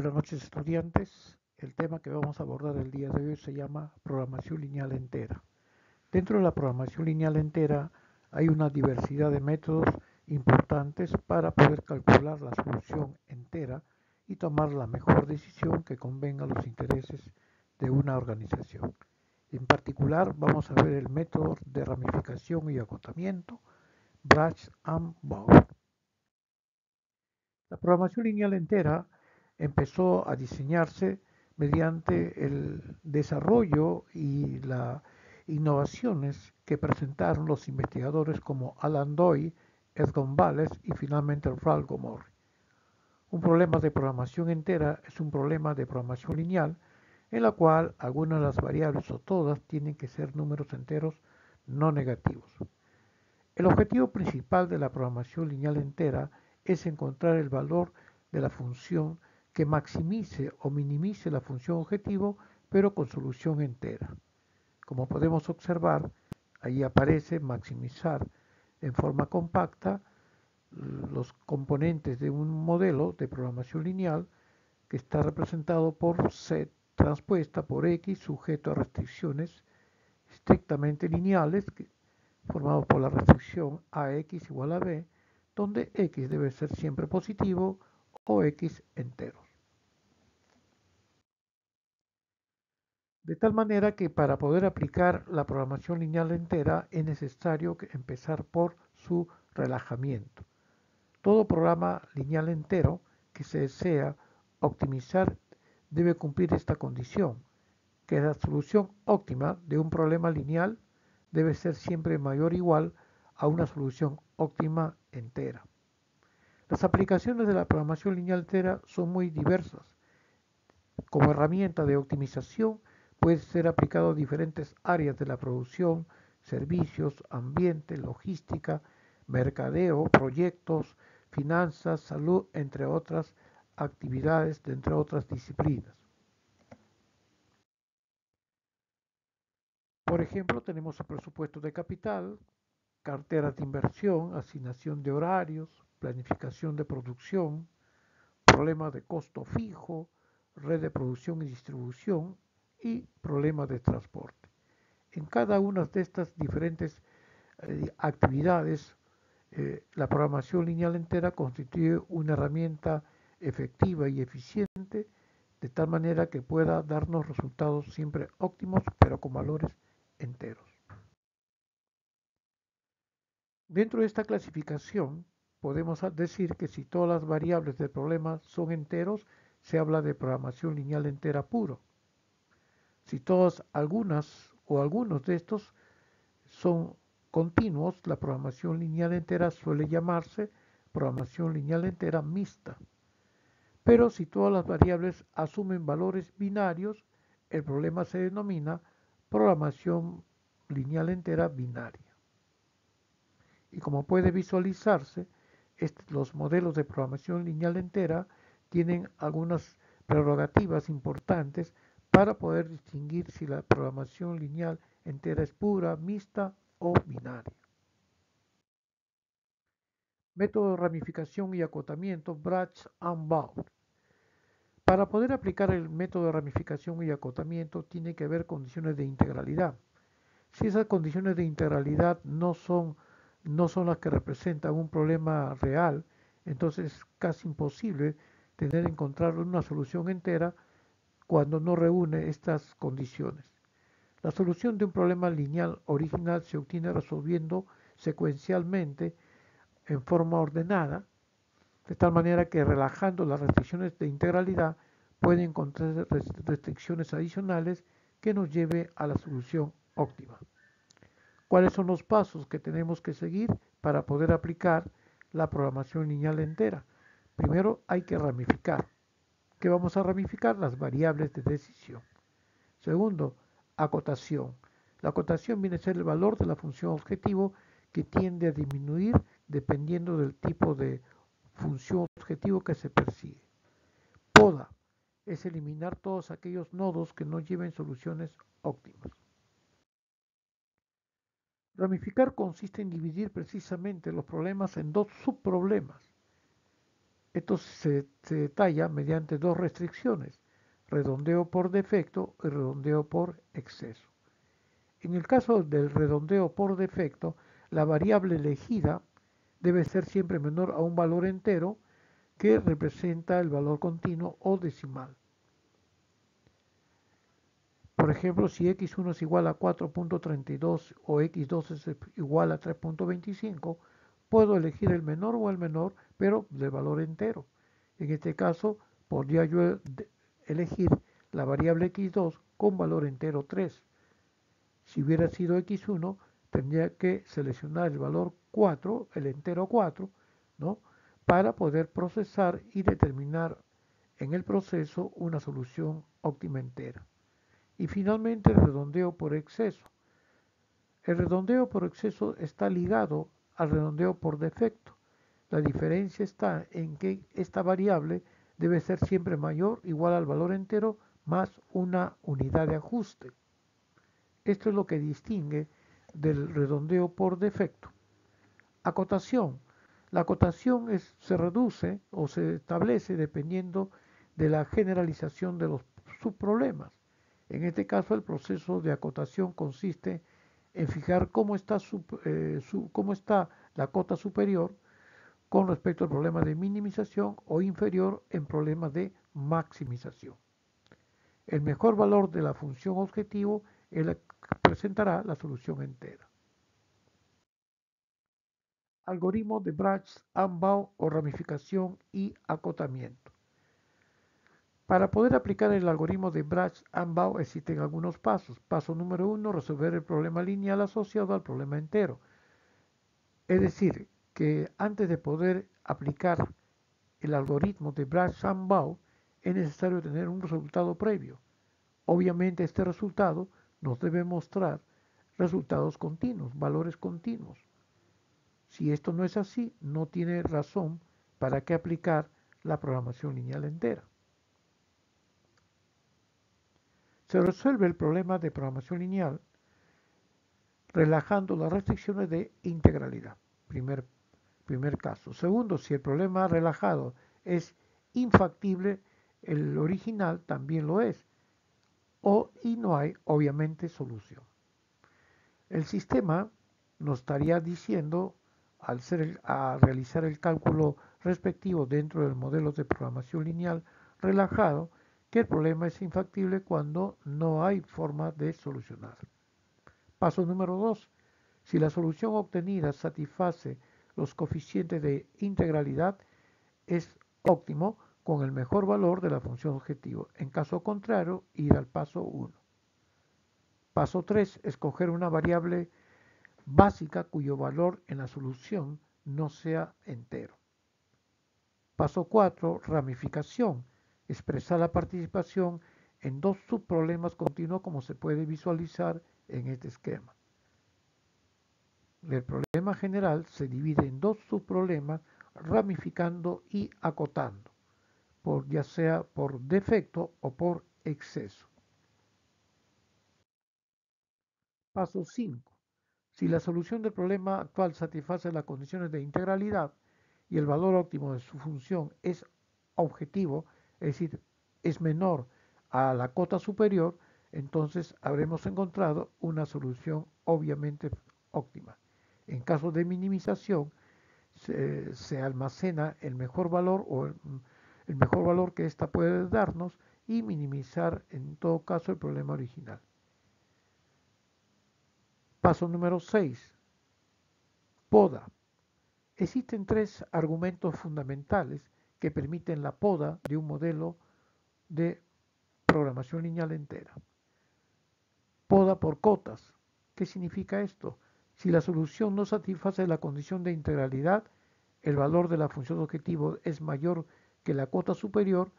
Buenas noches, estudiantes. El tema que vamos a abordar el día de hoy se llama programación lineal entera. Dentro de la programación lineal entera hay una diversidad de métodos importantes para poder calcular la solución entera y tomar la mejor decisión que convenga a los intereses de una organización. En particular, vamos a ver el método de ramificación y acotamiento, Branch and Bound. La programación lineal entera empezó a diseñarse mediante el desarrollo y las innovaciones que presentaron los investigadores como Alan Doyle, Ed González y finalmente Ralph Gomorrah. Un problema de programación entera es un problema de programación lineal en la cual algunas de las variables o todas tienen que ser números enteros no negativos. El objetivo principal de la programación lineal entera es encontrar el valor de la función que maximice o minimice la función objetivo, pero con solución entera. Como podemos observar, ahí aparece maximizar en forma compacta los componentes de un modelo de programación lineal que está representado por Z transpuesta por X sujeto a restricciones estrictamente lineales formado por la restricción AX igual a B, donde X debe ser siempre positivo o X enteros. De tal manera que para poder aplicar la programación lineal entera es necesario empezar por su relajamiento. Todo programa lineal entero que se desea optimizar debe cumplir esta condición, que la solución óptima de un problema lineal debe ser siempre mayor o igual a una solución óptima entera. Las aplicaciones de la programación lineal entera son muy diversas. Como herramienta de optimización puede ser aplicado a diferentes áreas de la producción, servicios, ambiente, logística, mercadeo, proyectos, finanzas, salud, entre otras actividades, entre otras disciplinas. Por ejemplo, tenemos el presupuesto de capital, carteras de inversión, asignación de horarios, planificación de producción, problemas de costo fijo, red de producción y distribución y problemas de transporte. En cada una de estas diferentes actividades, la programación lineal entera constituye una herramienta efectiva y eficiente de tal manera que pueda darnos resultados siempre óptimos pero con valores enteros. Dentro de esta clasificación, podemos decir que si todas las variables del problema son enteros, se habla de programación lineal entera puro. Si todas, algunas o algunos de estos son continuos, la programación lineal entera suele llamarse programación lineal entera mixta. Pero si todas las variables asumen valores binarios, el problema se denomina programación lineal entera binaria. Y como puede visualizarse, los modelos de programación lineal entera tienen algunas prerrogativas importantes para poder distinguir si la programación lineal entera es pura, mixta o binaria. Método de ramificación y acotamiento, Branch and Bound. Para poder aplicar el método de ramificación y acotamiento tiene que haber condiciones de integralidad. Si esas condiciones de integralidad no son las que representan un problema real, entonces es casi imposible encontrar una solución entera cuando no reúne estas condiciones. La solución de un problema lineal original se obtiene resolviendo secuencialmente en forma ordenada, de tal manera que relajando las restricciones de integralidad puede encontrar restricciones adicionales que nos lleve a la solución óptima. ¿Cuáles son los pasos que tenemos que seguir para poder aplicar la programación lineal entera? Primero hay que ramificar. ¿Qué vamos a ramificar? Las variables de decisión. Segundo, acotación. La acotación viene a ser el valor de la función objetivo que tiende a disminuir dependiendo del tipo de función objetivo que se persigue. Poda es eliminar todos aquellos nodos que no lleven soluciones óptimas. Ramificar consiste en dividir precisamente los problemas en dos subproblemas. Esto se detalla mediante dos restricciones, redondeo por defecto y redondeo por exceso. En el caso del redondeo por defecto, la variable elegida debe ser siempre menor a un valor entero que representa el valor continuo o decimal. Por ejemplo, si x1 es igual a 4.32 o x2 es igual a 3.25, puedo elegir el menor o el menor, pero de valor entero. En este caso, podría yo elegir la variable x2 con valor entero 3. Si hubiera sido x1, tendría que seleccionar el valor 4, el entero 4, ¿no? Para poder procesar y determinar en el proceso una solución óptima entera. Y finalmente el redondeo por exceso. El redondeo por exceso está ligado al redondeo por defecto. La diferencia está en que esta variable debe ser siempre mayor o igual al valor entero más una unidad de ajuste. Esto es lo que distingue del redondeo por defecto. Acotación. La acotación se reduce o se establece dependiendo de la generalización de los subproblemas. En este caso, el proceso de acotación consiste en fijar cómo está la cota superior con respecto al problema de minimización o inferior en problemas de maximización. El mejor valor de la función objetivo presentará la solución entera. Algoritmo de Brach-Ambau o ramificación y acotamiento. Para poder aplicar el algoritmo de Brach-Ambau existen algunos pasos. Paso número 1, resolver el problema lineal asociado al problema entero. Es decir, que antes de poder aplicar el algoritmo de Brach-Ambau es necesario tener un resultado previo. Obviamente este resultado nos debe mostrar resultados continuos, valores continuos. Si esto no es así, no tiene razón para qué aplicar la programación lineal entera. Se resuelve el problema de programación lineal relajando las restricciones de integralidad. Primer caso. Segundo, si el problema relajado es infactible, el original también lo es. Y no hay, obviamente, solución. El sistema nos estaría diciendo, a realizar el cálculo respectivo dentro del modelo de programación lineal relajado, que el problema es infactible cuando no hay forma de solucionar. Paso número 2. Si la solución obtenida satisface los coeficientes de integralidad, es óptimo con el mejor valor de la función objetivo. En caso contrario, ir al paso 1. Paso 3. Escoger una variable básica cuyo valor en la solución no sea entero. Paso 4. Ramificación. Expresar la participación en dos subproblemas continuos como se puede visualizar en este esquema. El problema general se divide en dos subproblemas ramificando y acotando, ya sea por defecto o por exceso. Paso 5. Si la solución del problema actual satisface las condiciones de integralidad y el valor óptimo de su función es objetivo, es decir, es menor a la cota superior, entonces habremos encontrado una solución obviamente óptima. En caso de minimización, se almacena el mejor valor o el mejor valor que ésta puede darnos y minimizar en todo caso el problema original. Paso número 6. Poda. Existen tres argumentos fundamentales que permiten la poda de un modelo de programación lineal entera. Poda por cotas. ¿Qué significa esto? Si la solución no satisface la condición de integralidad, el valor de la función objetivo es mayor que la cota superior,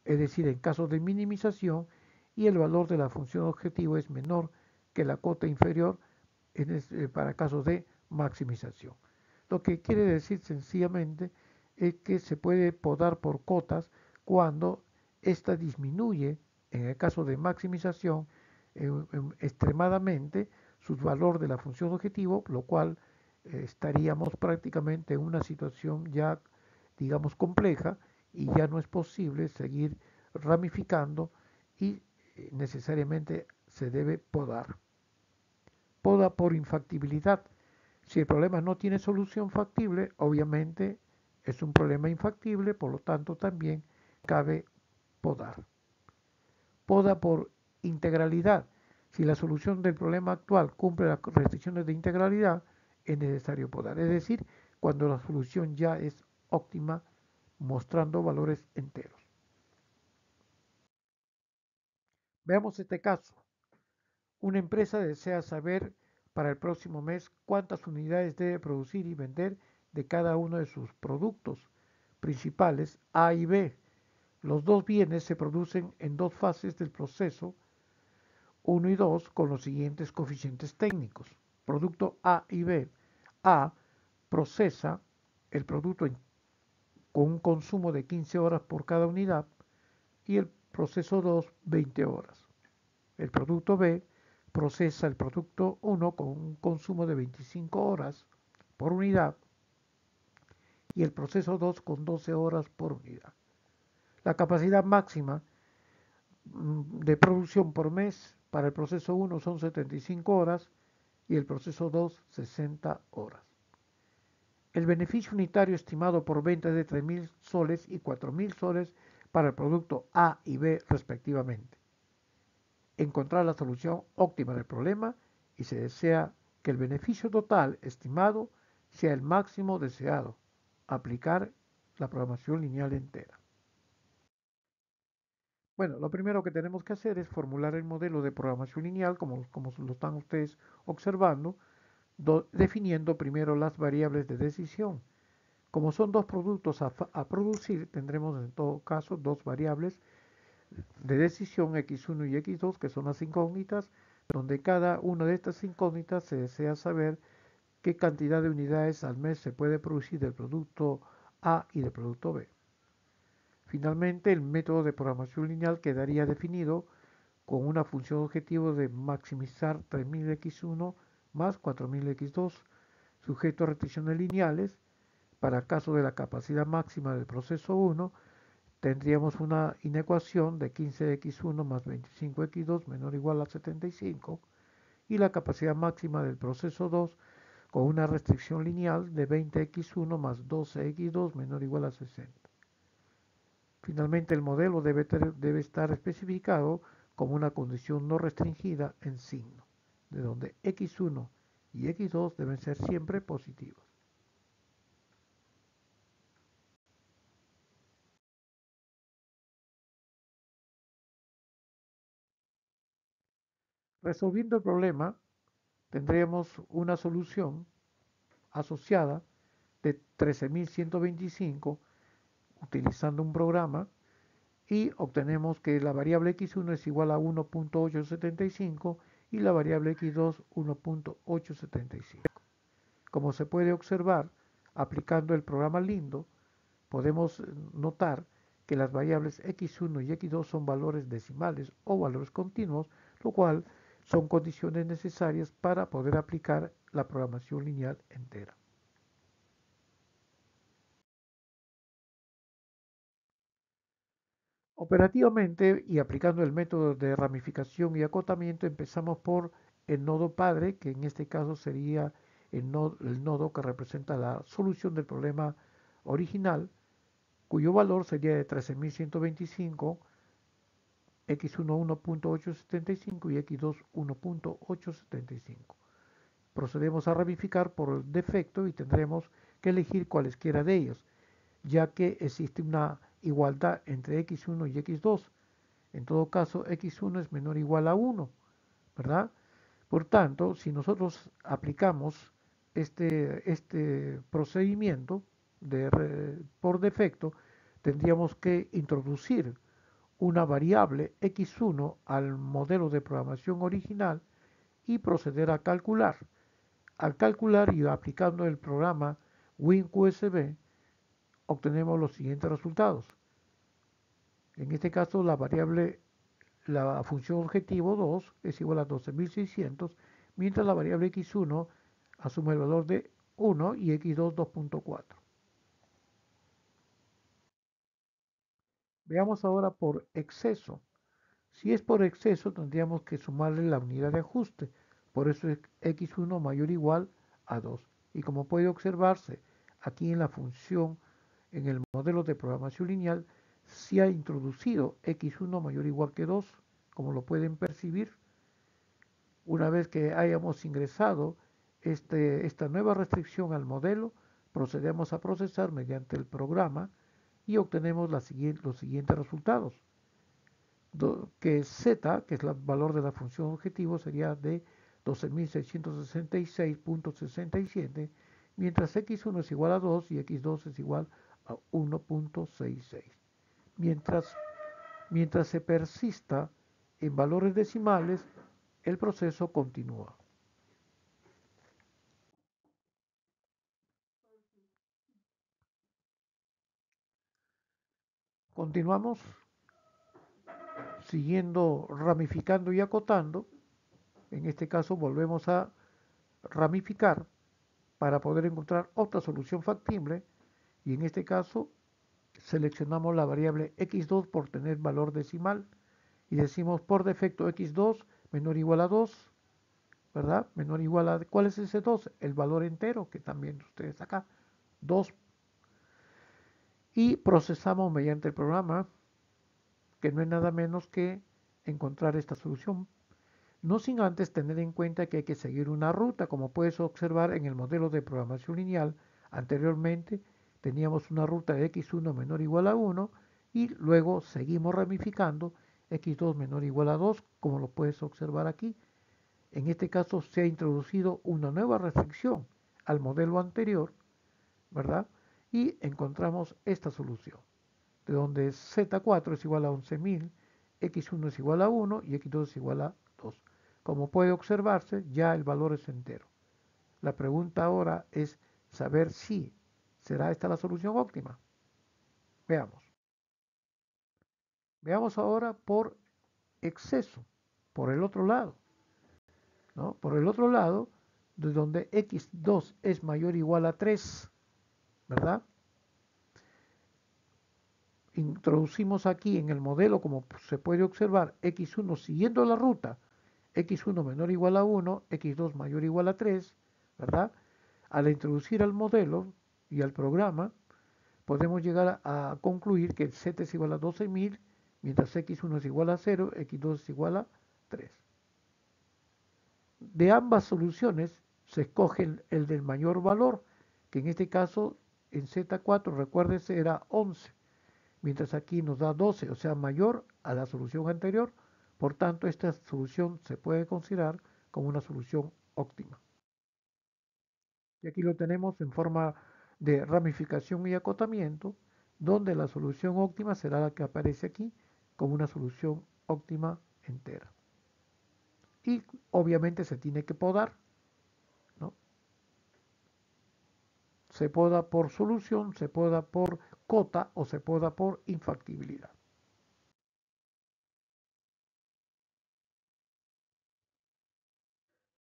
es decir, en caso de minimización, y el valor de la función objetivo es menor que la cota inferior para casos de maximización. Lo que quiere decir sencillamente es que se puede podar por cotas cuando ésta disminuye, en el caso de maximización, extremadamente su valor de la función objetivo, lo cual estaríamos prácticamente en una situación ya digamos, compleja y ya no es posible seguir ramificando y necesariamente se debe podar. Poda por infactibilidad. Si el problema no tiene solución factible, obviamente es un problema infactible, por lo tanto también cabe podar. Poda por integralidad. Si la solución del problema actual cumple las restricciones de integralidad, es necesario podar. Es decir, cuando la solución ya es óptima, mostrando valores enteros. Veamos este caso. Una empresa desea saber para el próximo mes cuántas unidades debe producir y vender de cada uno de sus productos principales A y B. Los dos bienes se producen en dos fases del proceso 1 y 2 con los siguientes coeficientes técnicos. Producto A y B. A procesa el producto con un consumo de 15 horas por cada unidad y el proceso 2 20 horas. El producto B procesa el producto 1 con un consumo de 25 horas por unidad y el proceso 2 con 12 horas por unidad. La capacidad máxima de producción por mes para el proceso 1 son 75 horas y el proceso 2 60 horas. El beneficio unitario estimado por venta es de 3.000 soles y 4.000 soles para el producto A y B respectivamente. Encontrar la solución óptima del problema y se desea que el beneficio total estimado sea el máximo deseado. Aplicar la programación lineal entera. Bueno, lo primero que tenemos que hacer es formular el modelo de programación lineal, como lo están ustedes observando, definiendo primero las variables de decisión. Como son dos productos a producir, tendremos en todo caso dos variables de decisión x1 y x2, que son las incógnitas, donde cada una de estas incógnitas se desea saber qué cantidad de unidades al mes se puede producir del producto A y del producto B. Finalmente, el método de programación lineal quedaría definido con una función objetivo de maximizar 3000x1 más 4000x2, sujeto a restricciones lineales. Para caso de la capacidad máxima del proceso 1, tendríamos una inecuación de 15x1 más 25x2 menor o igual a 75 y la capacidad máxima del proceso 2 con una restricción lineal de 20x1 más 12x2 menor o igual a 60. Finalmente, el modelo debe estar especificado como una condición no restringida en signo, de donde x1 y x2 deben ser siempre positivos. Resolviendo el problema, tendremos una solución asociada de 13.125 utilizando un programa y obtenemos que la variable x1 es igual a 1.875 y la variable x2 1.875. Como se puede observar, aplicando el programa Lindo, podemos notar que las variables x1 y x2 son valores decimales o valores continuos, lo cual son condiciones necesarias para poder aplicar la programación lineal entera. Operativamente y aplicando el método de ramificación y acotamiento, empezamos por el nodo padre, que en este caso sería el nodo que representa la solución del problema original, cuyo valor sería de 13.125, x1 1.875 y x2 1.875. Procedemos a ramificar por defecto y tendremos que elegir cualesquiera de ellos, ya que existe una igualdad entre x1 y x2. En todo caso, x1 es menor o igual a 1, ¿verdad? Por tanto, si nosotros aplicamos este procedimiento por defecto, tendríamos que introducir una variable x1 al modelo de programación original y proceder a calcular. Al calcular y aplicando el programa WinQSB, obtenemos los siguientes resultados. En este caso, la función objetivo 2 es igual a 12.600, mientras la variable x1 asume el valor de 1 y x2 2.4. Veamos ahora por exceso. Si es por exceso, tendríamos que sumarle la unidad de ajuste. Por eso es x1 mayor o igual a 2. Y como puede observarse aquí en la función, en el modelo de programación lineal, se ha introducido x1 mayor o igual que 2, como lo pueden percibir. Una vez que hayamos ingresado esta nueva restricción al modelo, procedemos a procesar mediante el programa y obtenemos los siguientes resultados. Que z, que es el valor de la función objetivo, sería de 12.666.67, mientras x1 es igual a 2 y x2 es igual a 1.66. Mientras se persista en valores decimales, el proceso continúa. Continuamos siguiendo ramificando y acotando. En este caso volvemos a ramificar para poder encontrar otra solución factible y en este caso seleccionamos la variable x2 por tener valor decimal y decimos por defecto x2 menor o igual a 2, ¿verdad? Menor o igual a, ¿cuál es ese 2? El valor entero que también ustedes acá, 2. Y procesamos mediante el programa, que no es nada menos que encontrar esta solución. No sin antes tener en cuenta que hay que seguir una ruta, como puedes observar en el modelo de programación lineal. Anteriormente teníamos una ruta de x1 menor o igual a 1 y luego seguimos ramificando x2 menor o igual a 2, como lo puedes observar aquí. En este caso se ha introducido una nueva restricción al modelo anterior, ¿verdad? Y encontramos esta solución, de donde z4 es igual a 11.000, x1 es igual a 1 y x2 es igual a 2. Como puede observarse, ya el valor es entero. La pregunta ahora es saber si será esta la solución óptima. Veamos. Veamos ahora por exceso, por el otro lado, ¿no? Por el otro lado, de donde x2 es mayor o igual a 3, ¿verdad? Introducimos aquí en el modelo, como se puede observar, x1 siguiendo la ruta, x1 menor o igual a 1, x2 mayor o igual a 3, ¿verdad? Al introducir al modelo y al programa, podemos llegar a concluir que z es igual a 12.000, mientras x1 es igual a 0, x2 es igual a 3. De ambas soluciones se escoge el del mayor valor, que en este caso en z4, recuérdese, era 11, mientras aquí nos da 12, o sea, mayor a la solución anterior. Por tanto, esta solución se puede considerar como una solución óptima. Y aquí lo tenemos en forma de ramificación y acotamiento, donde la solución óptima será la que aparece aquí como una solución óptima entera. Y obviamente se tiene que podar, ¿no? Se poda por solución, se poda por cota o se poda por infactibilidad.